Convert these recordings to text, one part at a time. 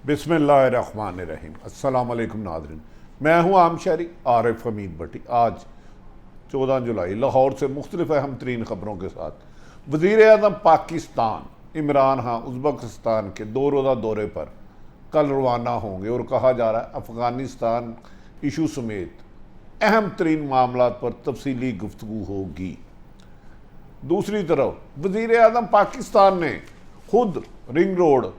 बिस्मिल्लाहिर्रहमानिर्रहीम। अस्सलाम वालेकुम नाज़रीन, मैं हूँ आम शहरी आरिफ हमीद भट्टी। आज 14 जुलाई लाहौर से मुख्तलिफ अहम तरीन ख़बरों के साथ वज़ीर आज़म पाकिस्तान इमरान खान uzbekistan के 2 रोज़ा दौरे पर कल रवाना होंगे और कहा जा रहा है अफ़गानिस्तान इशू समेत अहम तरीन मामला पर तफसीली गुफ्तगू होगी। दूसरी तरफ वज़ीर आज़म पाकिस्तान ने खुद रिंग रोड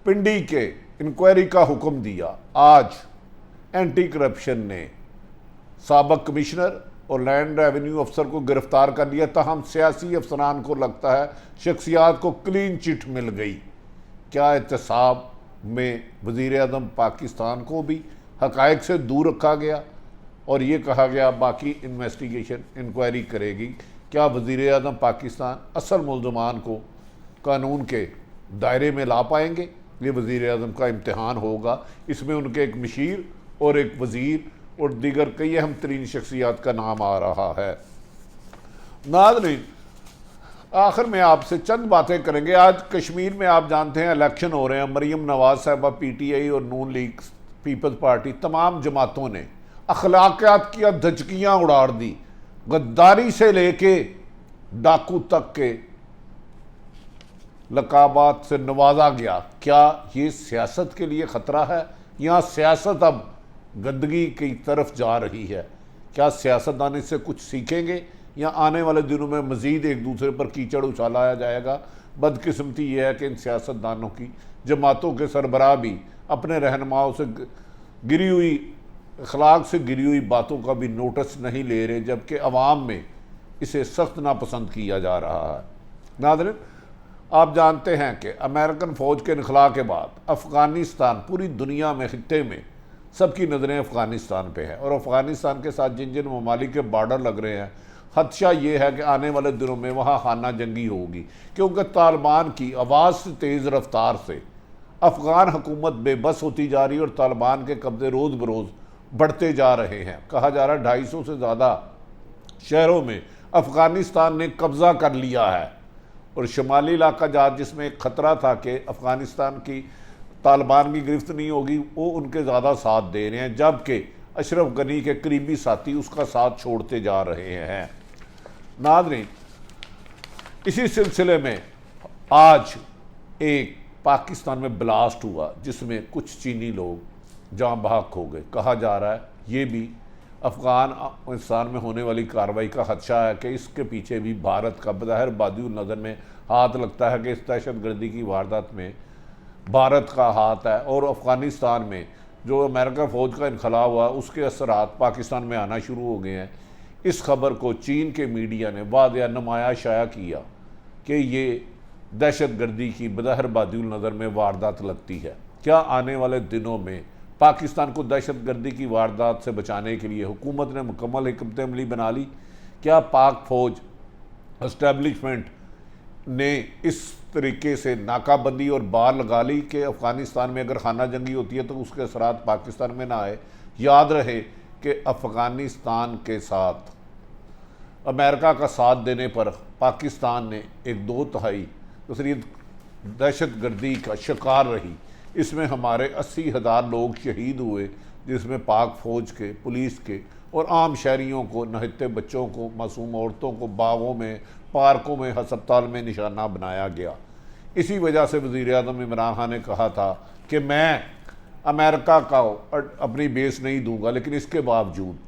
पिंडी के इंक्वायरी का हुक्म दिया। आज एंटी करप्शन ने साबक कमिश्नर और लैंड रेवेन्यू अफसर को गिरफ्तार कर लिया। तहम सियासी अफसरान को लगता है शख्सियात को क्लीन चिट मिल गई। क्या एहतसाब में वज़ीर आज़म पाकिस्तान को भी हक़ाइक़ से दूर रखा गया और ये कहा गया बाकी इन्वेस्टिगेशन इंक्वायरी करेगी। क्या वज़ीर आज़म पाकिस्तान असल मुल्ज़मान को कानून के दायरे में ला पाएंगे? ये वज़ीर आज़म का इम्तिहान होगा। इसमें उनके एक मशीर और एक वज़ीर और दीगर कई अहम तरीन शख्सियात का नाम आ रहा है। नाज़रीन, आखिर में आपसे चंद बातें करेंगे। आज कश्मीर में आप जानते हैं इलेक्शन हो रहे हैं। मरीम नवाज साहबा PTI और नून लीग पीपल्स पार्टी तमाम जमातों ने अखलाकियात की धचकियाँ उड़ा दी। गद्दारी से लेके डाकू तक के लकाबात से नवाजा गया। क्या ये सियासत के लिए ख़तरा है या सियासत अब गंदगी की तरफ जा रही है? क्या सियासतदान इससे कुछ सीखेंगे या आने वाले दिनों में मज़ीद एक दूसरे पर कीचड़ उछालाया जाएगा? बदकिस्मती ये है कि इन सियासतदानों की जमातों के सरबराह भी अपने रहनुमाओं से गिरी हुई अखलाक से गिरी हुई बातों का भी नोटिस नहीं ले रहे, जबकि अवाम में इसे सख्त नापसंद किया जा रहा है। नाज़रीन, आप जानते हैं कि अमेरिकन फ़ौज के इनखला के बाद अफ़गानिस्तान पूरी दुनिया में खित्ते में सबकी नज़रें अफ़गानिस्तान पे हैं और अफ़गानिस्तान के साथ जिन जिन ममालिक के बॉर्डर लग रहे हैं, खदशा ये है कि आने वाले दिनों में वहाँ खाना जंगी होगी, क्योंकि तालिबान की आवाज़ से तेज़ रफ्तार से अफ़गान हुकूमत बेबस होती जा रही है और तालिबान के कब्ज़े रोज़ बरोज़ बढ़ते जा रहे हैं। कहा जा रहा है 250 से ज़्यादा शहरों में अफ़गानिस्तान ने कब्ज़ा कर लिया है और शुमाली इलाका जहाँ जिसमें एक ख़तरा था कि अफ़गानिस्तान की तालिबान की गिरफ्त नहीं होगी, वो उनके ज़्यादा साथ दे रहे हैं, जबकि अशरफ गनी के करीबी साथी उसका साथ छोड़ते जा रहे हैं। नाज़रीन, इसी सिलसिले में आज एक पाकिस्तान में ब्लास्ट हुआ जिसमें कुछ चीनी लोग जान बहक हो गए। कहा जा रहा है ये भी अफ़गानिस्तान में होने वाली कार्रवाई का खदशा है कि इसके पीछे भी भारत का बज़ाहिर बादिउल नज़र में हाथ लगता है कि इस दहशतगर्दी की वारदात में भारत का हाथ है और अफ़गानिस्तान में जो अमेरिका फ़ौज का इनखला हुआ उसके असरात पाकिस्तान में आना शुरू हो गए हैं। इस खबर को चीन के मीडिया ने वादिया नुमाया शाया किया कि ये दहशतगर्दी की बज़ाहिर बादिउल नज़र में वारदात लगती है। क्या आने वाले दिनों में पाकिस्तान को दहशतगर्दी की वारदात से बचाने के लिए हुकूमत ने मुकम्मल हिकमत अमली बना ली? क्या पाक फ़ौज एस्टेब्लिशमेंट ने इस तरीके से नाकाबंदी और बार लगा ली कि अफ़गानिस्तान में अगर खाना जंगी होती है तो उसके असरात पाकिस्तान में ना आए? याद रहे कि अफ़गानिस्तान के साथ अमेरिका का साथ देने पर पाकिस्तान ने एक 2/3 दूसरी दहशतगर्दी का शिकार रही। इसमें हमारे 80,000 लोग शहीद हुए, जिसमें पाक फ़ौज के, पुलिस के और आम शहरियों को, नहते बच्चों को, मासूम औरतों को बागों में, पार्कों में, हस्पताल में निशाना बनाया गया। इसी वजह से वज़ीर आज़म इमरान खान ने कहा था कि मैं अमेरिका का अपनी बेस नहीं दूंगा, लेकिन इसके बावजूद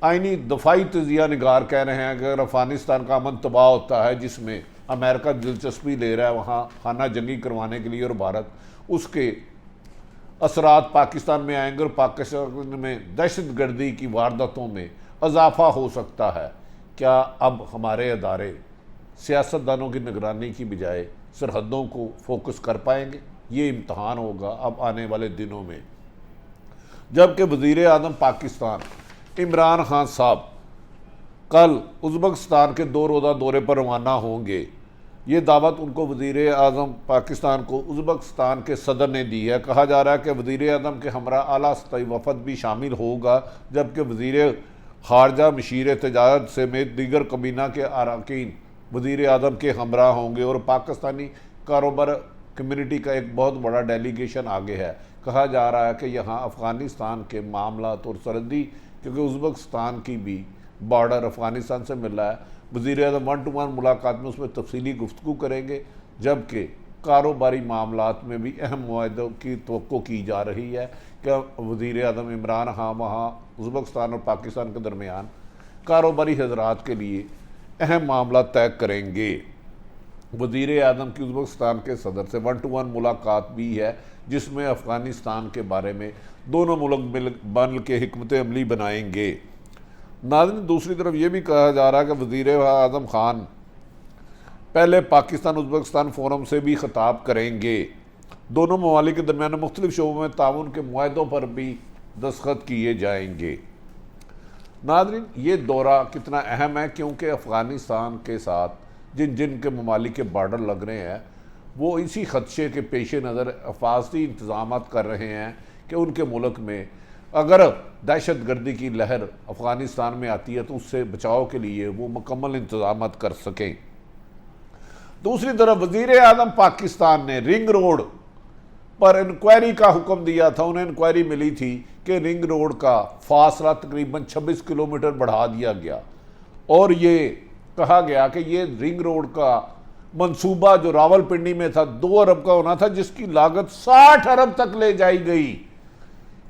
आइनी दफ़ाई तजिया निगार कह रहे हैं कि अगर अफ़गानिस्तान का अमन तबाह होता है जिसमें अमेरिका दिलचस्पी ले रहा है वहाँ खाना जंगी करवाने के लिए और भारत उसके असरात पाकिस्तान में आएंगे और पाकिस्तान में दहशतगर्दी की वारदातों में इजाफा हो सकता है। क्या अब हमारे अदारे सियासतदानों की निगरानी की बजाय सरहदों को फोकस कर पाएंगे? ये इम्तहान होगा अब आने वाले दिनों में। जबकि वज़ीर आज़म पाकिस्तान इमरान खान साहब कल उज़्बेकिस्तान के 2 रोज़ा दौरे पर रवाना होंगे। ये दावत उनको वज़ीर आज़म पाकिस्तान को उज़्बेकिस्तान के सदर ने दी है। कहा जा रहा है कि वज़ीर आज़म के हमरा आला सतही वफ़द भी शामिल होगा, जबकि वज़ीर ख़ारजा मशीर तजारत समेत दीगर कबीना के अरकान वज़ीर आज़म के हमरा होंगे और पाकिस्तानी कारोबार कम्युनिटी का एक बहुत बड़ा डेलीगेशन आगे है। कहा जा रहा है कि यहाँ अफ़गानिस्तान के मामलात और सरहदी, क्योंकि उज़्बेकिस्तान की भी बॉर्डर अफ़गानिस्तान से मिल रहा है, वज़ीर-ए-आज़म 1-to-1 मुलाकात में उसमें तफसीली गुफ्तगू करेंगे, जबकि कारोबारी मामलात में भी अहम मुआहदों की तवक्को की जा रही है कि वज़ीर-ए-आज़म इमरान खान वहाँ उज़्बेकिस्तान और पाकिस्तान के दरमियान कारोबारी हज़रात के लिए अहम मामला तय करेंगे। वज़ीर-ए-आज़म की उज़्बेकिस्तान के सदर से 1-to-1 मुलाकात भी है, जिसमें अफ़गानिस्तान के बारे में दोनों मुल्क बन के हिकमत अमली बनाएंगे। नाज़रीन, दूसरी तरफ ये भी कहा जा रहा है कि वज़ीर-ए-आज़म खान पहले पाकिस्तान उज़्बेकिस्तान फ़ोरम से भी ख़िताब करेंगे। दोनों ममालिक के दरमियान मुख्तलिफ़ शोबों में ताउन के मुआहदों पर भी दस्तखत किए जाएंगे। नाज़रीन, ये दौरा कितना अहम है, क्योंकि अफ़गानिस्तान के साथ जिन जिन के ममालिक के बॉर्डर लग रहे हैं वो इसी खदशे के पेश नज़र हिफाजती इंतज़ाम कर रहे हैं कि उनके मुल्क में अगर दहशत गर्दी की लहर अफ़गानिस्तान में आती है तो उससे बचाव के लिए वो मुकम्मल इंतज़ाम कर सकें। दूसरी तरफ वज़ीर-ए-आज़म पाकिस्तान ने रिंग रोड पर इंक्वायरी का हुक्म दिया था। उन्हें इंक्वायरी मिली थी कि रिंग रोड का फासला तकरीबन 26 किलोमीटर बढ़ा दिया गया और ये कहा गया कि ये रिंग रोड का मंसूबा जो रावलपिंडी में था 2 अरब का होना था, जिसकी लागत 60 अरब तक ले जाई गई,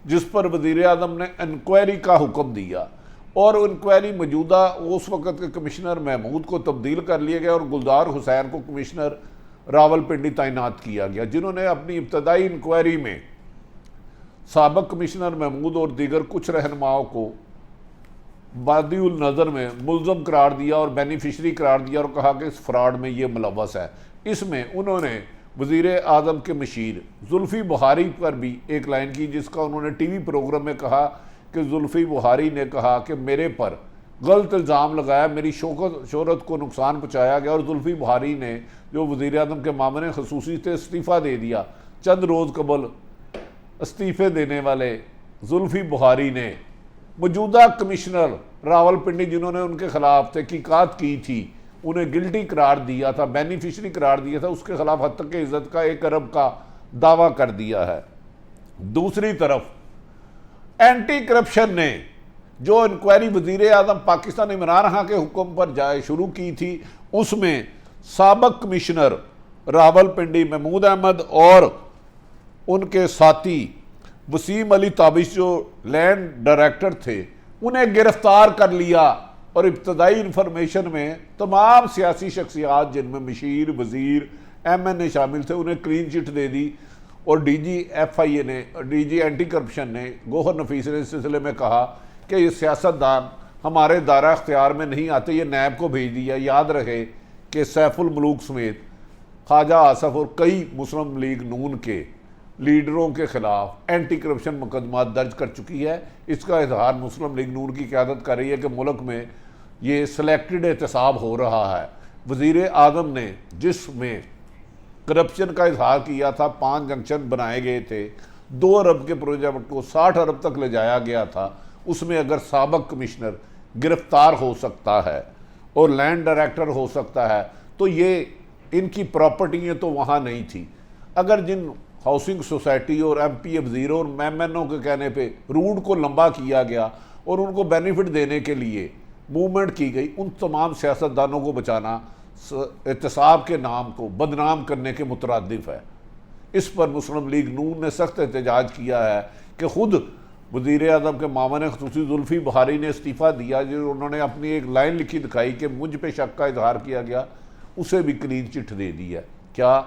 जिस पर वज़ीर-ए-आज़म ने इंक्वायरी का हुक्म दिया और इंक्वायरी मौजूदा उस वक़्त के कमिश्नर महमूद को तब्दील कर लिया गया और गुलजार हुसैन को कमिश्नर रावलपिंडी तैनात किया गया, जिन्होंने अपनी इब्तदाई इंक्वायरी में साबिक़ कमिश्नर महमूद और दीगर कुछ रहनुमाओं को बादिउल नज़र में मुल्ज़म करार दिया और बेनिफिशरी करार दिया और कहा कि इस फ्रॉड में ये मुलव्वस है। इसमें उन्होंने वज़ीर-ए-आज़म के मशीर जुल्फ़ी बुखारी पर भी एक लाइन की, जिसका उन्होंने टीवी प्रोग्राम में कहा कि जुल्फ़ी बुखारी ने कहा कि मेरे पर गलत इल्ज़ाम लगाया, मेरी शोहरत को नुकसान पहुँचाया गया और जुल्फ़ी बुखारी ने जो वज़ीर-ए-आज़म के मामले खसूसी थे इस्तीफ़ा दे दिया। चंद रोज़ कबल इस्तीफ़े देने वाले जुल्फ़ी बुखारी ने मौजूदा कमिश्नर रावलपिंडी जिन्होंने उनके खिलाफ तहकीकात की थी उन्हें गिल्टी करार दिया था, बेनिफिशरी करार दिया था, उसके खिलाफ हद तक इज़्ज़त का 1 अरब का दावा कर दिया है। दूसरी तरफ एंटी करप्शन ने जो इंक्वायरी वज़ीर-ए-आज़म पाकिस्तान इमरान खान के हुक्म पर जाए शुरू की थी, उसमें साबिक़ कमिश्नर रावलपिंडी महमूद अहमद और उनके साथी वसीम अली ताबिश जो लैंड डायरेक्टर थे उन्हें गिरफ्तार कर लिया और इब्तदाई इंफॉर्मेशन में तमाम सियासी शख्सियात जिनमें मशीर, वज़ीर, MNA शामिल थे उन्हें क्लीन चिट दे दी और DG ने DG एंटी करप्शन ने गौहर नफीस ने इस सिलसिले में कहा कि ये सियासतदान हमारे दायरा अख्तियार में नहीं आते, ये नैब को भेज दिया। याद रहे कि सैफुल मलूक समेत ख्वाजा आसफ और कई मुस्लिम लीग नून के लीडरों के खिलाफ एंटी करप्शन मुकदमा दर्ज कर चुकी है। इसका इजहार मुस्लिम लीग नून की क़यादत कर रही है कि मुल्क में ये सिलेक्टेड एहतसाब हो रहा है। वज़ीर-ए-आज़म ने जिसमें करप्शन का इजहार किया था, 5 जंक्शन बनाए गए थे, 2 अरब के प्रोजेक्ट को 60 अरब तक ले जाया गया था, उसमें अगर साबिक़ कमिश्नर गिरफ्तार हो सकता है और लैंड डायरेक्टर हो सकता है तो ये इनकी प्रॉपर्टियाँ तो वहाँ नहीं थी। अगर जिन हाउसिंग सोसाइटी और MP वज़ीरों और MNO के कहने पे रूट को लंबा किया गया और उनको बेनिफिट देने के लिए मूवमेंट की गई, उन तमाम सियासतदानों को बचाना एहतसाब के नाम को बदनाम करने के मुतरादिफ है। इस पर मुस्लिम लीग नून ने सख्त एहतजाज किया है कि खुद वज़ीर-ए-आज़म के मामले खसूसी जुल्फ़ी बुखारी ने इस्तीफ़ा दिया, जो उन्होंने अपनी एक लाइन लिखी दिखाई कि मुझ पे शक का इजहार किया गया, उसे भी क्लीन चिट दे दी है। क्या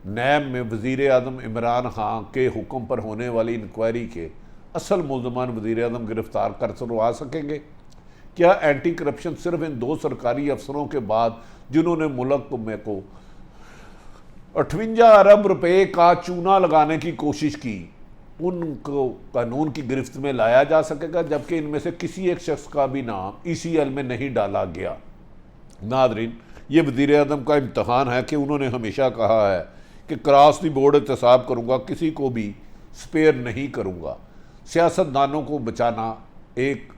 नैब में वज़ीर-ए-आज़म इमरान खान के हुक्म पर होने वाली इंक्वायरी के असल मुल्ज़मान वज़ीर-ए-आज़म गिरफ्तार कर करवा सकेंगे? क्या एंटी करप्शन सिर्फ इन 2 सरकारी अफसरों के बाद जिन्होंने मुल्क में को 58 अरब रुपए का चूना लगाने की कोशिश की, उनको कानून की गिरफ्त में लाया जा सकेगा, जबकि इनमें से किसी एक शख्स का भी नाम ECL में नहीं डाला गया? नादरीन, ये वज़ीर-ए-आज़म का इम्तहान है कि उन्होंने हमेशा कहा है कि क्रॉस दी बोर्ड एहतसाब करूँगा, किसी को भी स्पेयर नहीं करूँगा। सियासतदानों को बचाना एक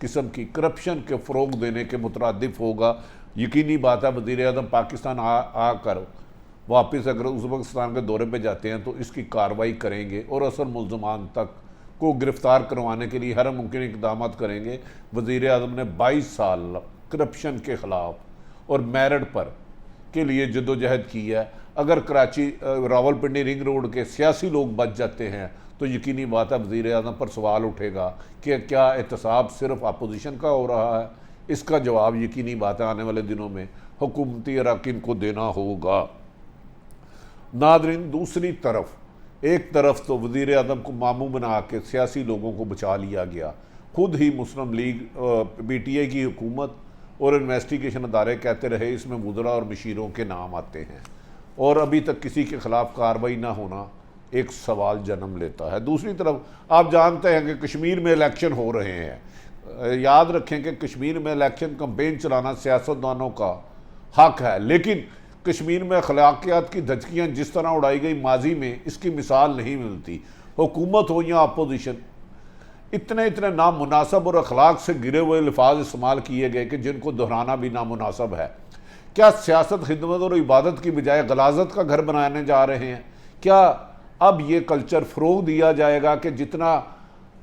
किस्म की करप्शन के फ़रोग देने के मुतरादिफ होगा। यकीनी बात है वज़ीर-ए-आज़म पाकिस्तान आकर वापस अगर उज़्बेकिस्तान के दौरे पे जाते हैं तो इसकी कार्रवाई करेंगे और असल मुल्ज़मान तक को गिरफ़्तार करवाने के लिए हर मुमकिन इक़दाम करेंगे। वज़ीर आज़म ने 22 साल करप्शन के ख़िलाफ़ और मेरिट पर के लिए जद्दोजहद की है। अगर कराची रावलपिंडी रिंग रोड के सियासी लोग बच जाते हैं तो यकीनी बात है वज़ीर आज़म पर सवाल उठेगा कि क्या एहतसाब सिर्फ अपोजिशन का हो रहा है। इसका जवाब यकीनी बात है आने वाले दिनों में हुकूमती अरकान को देना होगा। नादरीन, दूसरी तरफ एक तरफ तो वज़ीर आज़म को मामू बना के सियासी लोगों को बचा लिया गया। खुद ही मुस्लिम लीग PTI की हुकूमत और इन्वेस्टिगेशन अदारे कहते रहे इसमें मुदरा और मशीरों के नाम आते हैं और अभी तक किसी के ख़िलाफ़ कार्रवाई ना होना एक सवाल जन्म लेता है। दूसरी तरफ आप जानते हैं कि कश्मीर में इलेक्शन हो रहे हैं। याद रखें कि कश्मीर में इलेक्शन कैंपेन चलाना सियासतदानों का हक है, लेकिन कश्मीर में अखलाकियात की धचकियाँ जिस तरह उड़ाई गई माजी में, इसकी मिसाल नहीं मिलती। हुकूमत हो या अपोजिशन, इतने नामुनासब और अखलाक से गिरे हुए अल्फाज इस्तेमाल किए गए कि जिनको दोहराना भी नामुनासब है। क्या सियासत खिदमत और इबादत की बजाय गलाजत का घर बनाने जा रहे हैं? क्या अब ये कल्चर फ़रोग़ दिया जाएगा कि जितना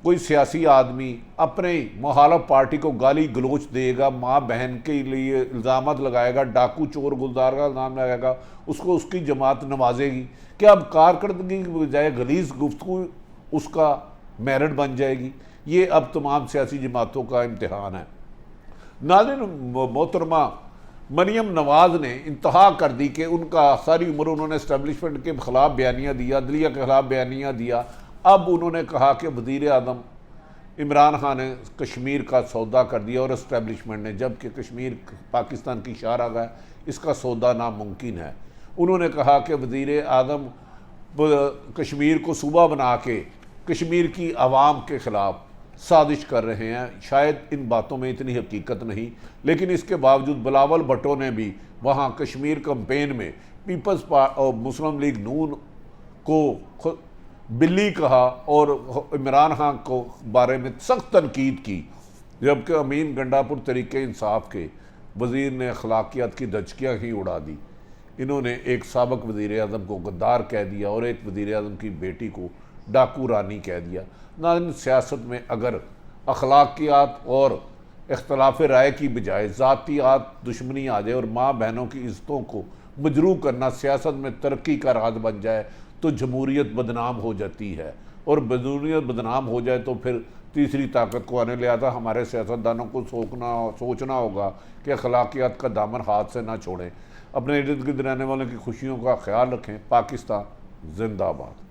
कोई सियासी आदमी अपने मुखालिफ पार्टी को गाली गलोच देगा, माँ बहन के लिए इल्ज़ाम लगाएगा, डाकू चोर गुलदार का इल्ज़ाम लगाएगा, उसको उसकी जमात नवाजेगी? क्या अब कारकर्दगी की बजाय गलीज़ गुफ्तगू उसका मेरिट बन जाएगी? ये अब तमाम सियासी जमातों का इम्तिहान है। नाज़रीन, मोहतरमा मरियम नवाज़ ने इंतहा कर दी कि उनका सारी उम्र उन्होंने इस्टेब्लिशमेंट के ख़िलाफ़ बयानियाँ दिया, अदलिया के ख़िलाफ़ बयानियाँ दिया। अब उन्होंने कहा कि वज़ीर आज़म इमरान खान ने कश्मीर का सौदा कर दिया और इस्टेब्लिशमेंट ने, जबकि कश्मीर पाकिस्तान की शारग है, इसका सौदा नामुमकिन है। उन्होंने कहा कि वज़ीर आज़म कश्मीर को सूबा बना के कश्मीर की आवाम के ख़िलाफ़ साजिश कर रहे हैं। शायद इन बातों में इतनी हकीकत नहीं, लेकिन इसके बावजूद बिलावल भुट्टो ने भी वहाँ कश्मीर कैंपेन में पीपल्स मुस्लिम लीग नून को बिल्ली कहा और इमरान खान को बारे में सख्त तनकीद की, जबकि अमीन गंडापुर तरीके इंसाफ के वज़ीर ने अखलाकियात की धचकियाँ ही उड़ा दी। इन्होंने एक साबिक़ वज़ीर आज़म को गद्दार कह दिया और एक वज़ीर आज़म की बेटी को डाकू रानी कह दिया। ना सियासत में अगर अखलाकियात और इख्तलाफ राय की बजाय ज़ातियात दुश्मनी आ जाए और माँ बहनों की इज़्ज़तों को मजरूह करना सियासत में तरक्की का राज बन जाए तो जमहूरियत बदनाम हो जाती है, और जमहूरियत बदनाम हो जाए तो फिर तीसरी ताकत को आने लिहाजा हमारे सियासतदानों को सोचना होगा कि अखलाकियात का दामन हाथ से ना छोड़ें। अपने इर्द गिर्द रहने वालों की खुशियों का ख्याल रखें। पाकिस्तान जिंदाबाद।